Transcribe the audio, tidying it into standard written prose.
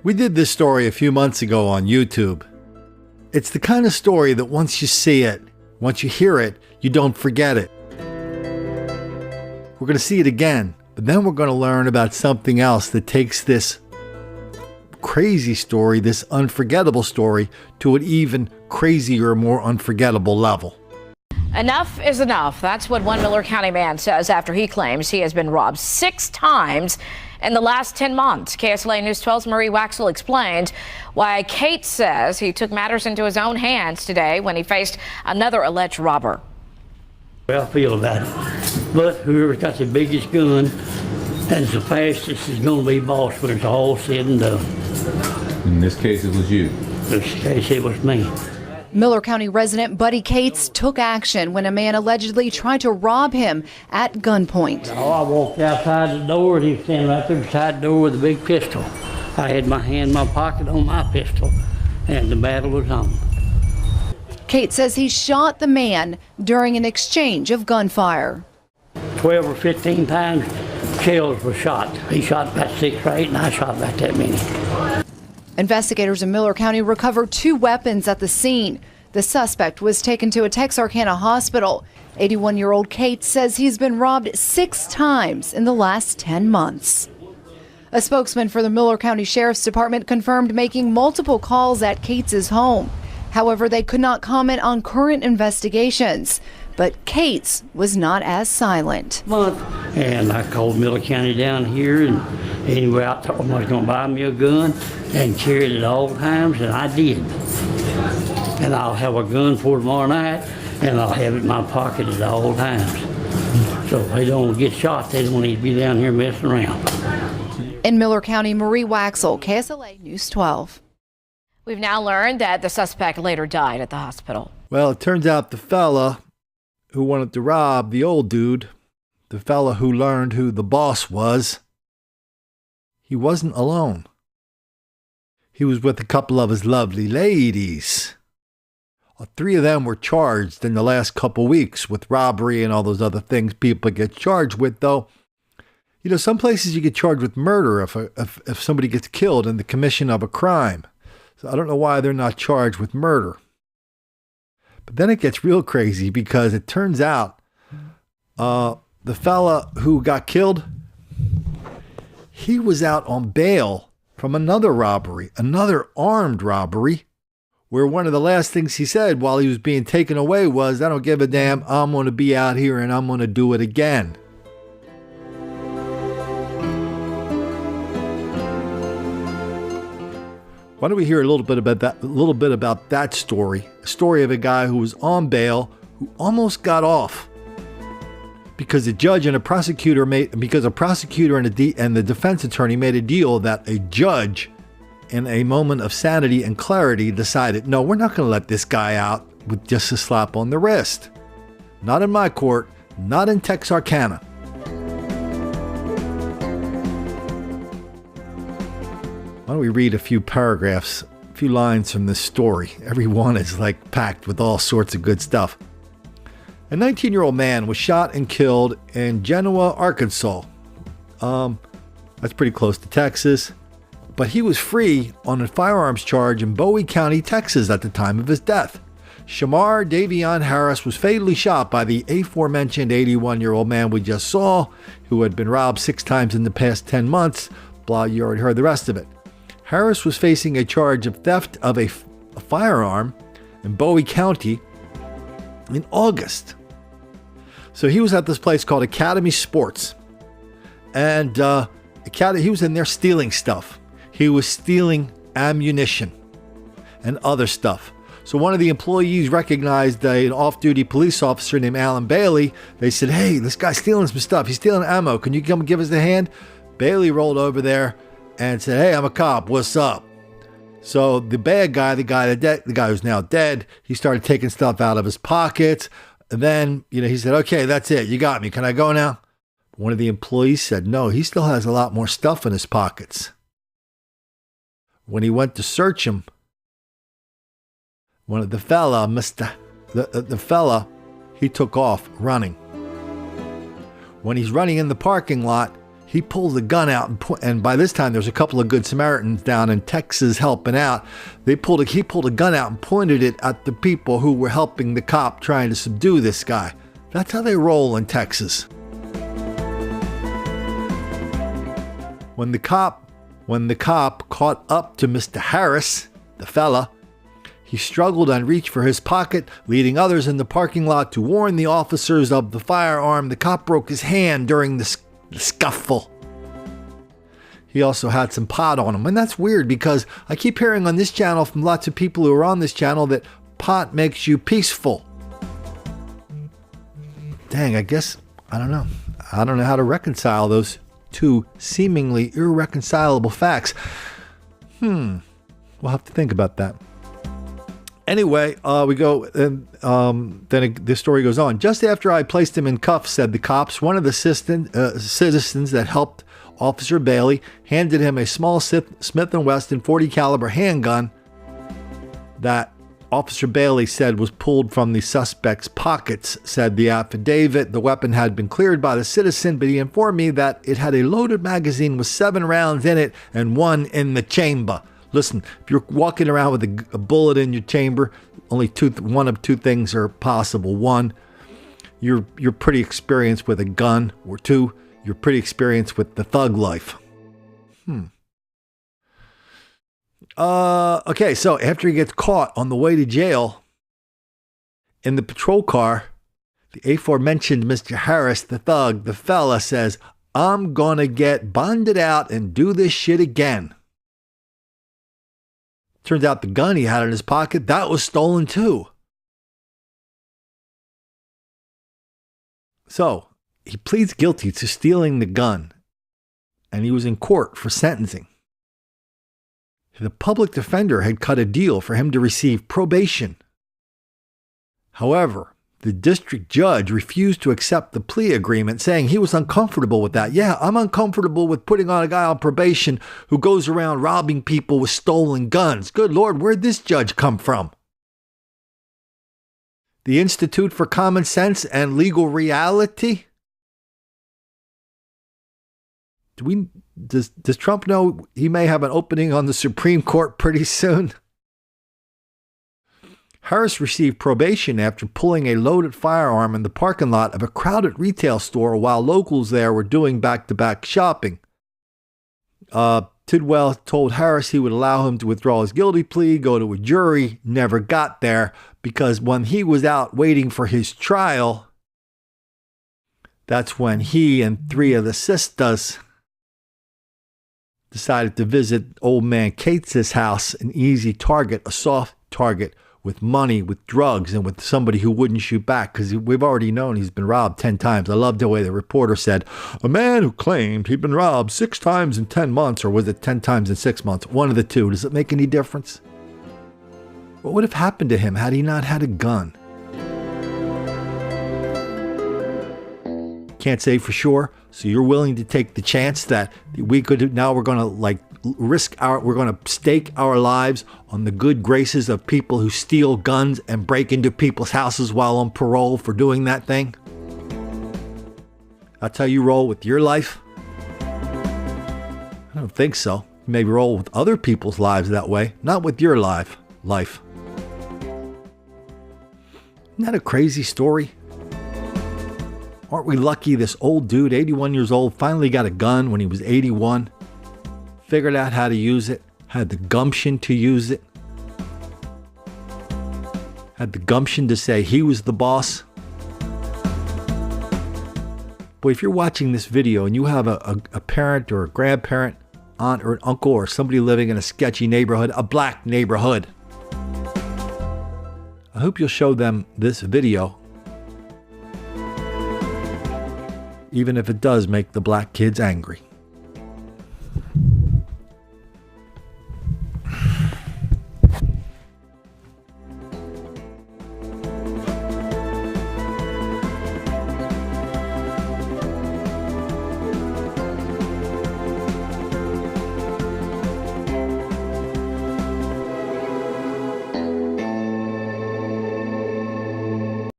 We did this story a few months ago on YouTube. It's the kind of story that once you see it, once you hear it, you don't forget it. We're going to see it again, but then we're going to learn about something else that takes this crazy story, this unforgettable story, to an even crazier, more unforgettable level. Enough is enough. That's what one Miller County man says after he claims he has been robbed 6 times in the last 10 months. KSLA News 12's Marie Waxel explained why Kate says he took matters into his own hands today when he faced another alleged robber. Well, I feel about it. But whoever's got the biggest gun and the fastest is going to be boss when it's all said and done. In this case, it was you. In this case, it was me. Miller County resident Buddy Cates took action when a man allegedly tried to rob him at gunpoint. Oh, I walked outside the door and he was standing right there beside the door with a big pistol. I had my hand in my pocket on my pistol and the battle was on. Cates says he shot the man during an exchange of gunfire. 12 or 15 times shells were shot. He shot about 6 or 8 and I shot about that many. Investigators in Miller County recovered 2 weapons at the scene. The suspect was taken to a Texarkana hospital. 81-year-old Cates says he's been robbed 6 times in the last 10 months. A spokesman for the Miller County Sheriff's Department confirmed making multiple calls at Cates' home. However, they could not comment on current investigations. But Cates was not as silent. And I called Miller County down here, and anyway, I told him I was going to buy me a gun and carry it at all times, and I did. And I'll have a gun for tomorrow night, and I'll have it in my pocket at all times. So if they don't get shot, they don't need to be down here messing around. In Miller County, Marie Waxel, KSLA News 12. We've now learned that the suspect later died at the hospital. Well, it turns out the fella who wanted to rob the old dude, the fella who learned who the boss was, he wasn't alone. He was with a couple of his lovely ladies. 3 of them were charged in the last couple weeks with robbery and all those other things people get charged with, though. You know, some places you get charged with murder if somebody gets killed in the commission of a crime. So I don't know why they're not charged with murder. But then it gets real crazy because it turns out the fella who got killed, he was out on bail from another robbery, another armed robbery, where one of the last things he said while he was being taken away was, "I don't give a damn, I'm going to be out here and I'm going to do it again." Why don't we hear a little bit about that story? A story of a guy who was on bail, who almost got off because a judge and a prosecutor and the defense attorney made a deal that a judge, in a moment of sanity and clarity, decided, no, we're not going to let this guy out with just a slap on the wrist. Not in my court, not in Texarkana. Why don't we read a few paragraphs, a few lines from this story? Every one is like packed with all sorts of good stuff. A 19-year-old man was shot and killed in Genoa, Arkansas. That's pretty close to Texas. But he was free on a firearms charge in Bowie County, Texas at the time of his death. Shamar Davion Harris was fatally shot by the aforementioned 81-year-old man we just saw, who had been robbed 6 times in the past 10 months. Blah, you already heard the rest of it. Harris was facing a charge of theft of a firearm in Bowie County in August. So he was at this place called Academy Sports. And he was in there stealing stuff. He was stealing ammunition and other stuff. So one of the employees recognized an off-duty police officer named Alan Bailey. They said, "Hey, this guy's stealing some stuff. He's stealing ammo. Can you come give us a hand?" Bailey rolled over there and said, "Hey, I'm a cop. What's up?" So the bad guy, the guy who's now dead, he started taking stuff out of his pockets. And then, he said, "Okay, that's it. You got me. Can I go now?" One of the employees said, "No, he still has a lot more stuff in his pockets." When he went to search him, the fella, he took off running. When he's running in the parking lot, he pulled the gun out and by this time there's a couple of good Samaritans down in Texas helping out. He pulled a gun out and pointed it at the people who were helping the cop trying to subdue this guy. That's how they roll in Texas. When the cop caught up to Mr. Harris, the fella, he struggled and reached for his pocket, leading others in the parking lot to warn the officers of the firearm. The cop broke his hand during the scuffle. He also had some pot on him. And that's weird because I keep hearing on this channel from lots of people who are on this channel that pot makes you peaceful. Dang, I guess, I don't know. I don't know how to reconcile those two seemingly irreconcilable facts. We'll have to think about that. Anyway, we go, and then the story goes on. Just after I placed him in cuffs, said the cops, one of the citizens that helped Officer Bailey handed him a small Smith & Wesson .40 caliber handgun that Officer Bailey said was pulled from the suspect's pockets, said the affidavit. The weapon had been cleared by the citizen, but he informed me that it had a loaded magazine with 7 rounds in it and 1 in the chamber. Listen, if you're walking around with a bullet in your chamber, only one of two things are possible. 1, you're pretty experienced with a gun, or 2, you're pretty experienced with the thug life. Okay, so after he gets caught on the way to jail in the patrol car, the aforementioned Mr. Harris, the thug, the fella, says, "I'm gonna get bonded out and do this shit again." Turns out the gun he had in his pocket, that was stolen too. So, he pleads guilty to stealing the gun, and he was in court for sentencing. The public defender had cut a deal for him to receive probation. However, the district judge refused to accept the plea agreement, saying he was uncomfortable with that. Yeah, I'm uncomfortable with putting on a guy on probation who goes around robbing people with stolen guns. Good Lord, where'd this judge come from? The Institute for Common Sense and Legal Reality? Does Trump know he may have an opening on the Supreme Court pretty soon? Harris received probation after pulling a loaded firearm in the parking lot of a crowded retail store while locals there were doing back-to-back shopping. Tidwell told Harris he would allow him to withdraw his guilty plea, go to a jury, never got there, because when he was out waiting for his trial, that's when he and 3 of the sisters decided to visit old man Cates' house, an easy target, a soft target, with money, with drugs, and with somebody who wouldn't shoot back, because we've already known he's been robbed 10 times. I loved the way the reporter said, a man who claimed he'd been robbed 6 times in 10 months, or was it 10 times in 6 months? One of the two. Does it make any difference? What would have happened to him had he not had a gun? Can't say for sure. So you're willing to take the chance that we're going to stake our lives on the good graces of people who steal guns and break into people's houses while on parole for doing that thing? That's how you roll with your life? I don't think so. You may roll with other people's lives that way, not with your life. Isn't that a crazy story? Aren't we lucky this old dude, 81 years old, finally got a gun when he was 81, figured out how to use it, had the gumption to use it, had the gumption to say he was the boss? Boy, if you're watching this video and you have a parent or a grandparent, aunt or an uncle or somebody living in a sketchy neighborhood, a black neighborhood, I hope you'll show them this video, even if it does make the black kids angry.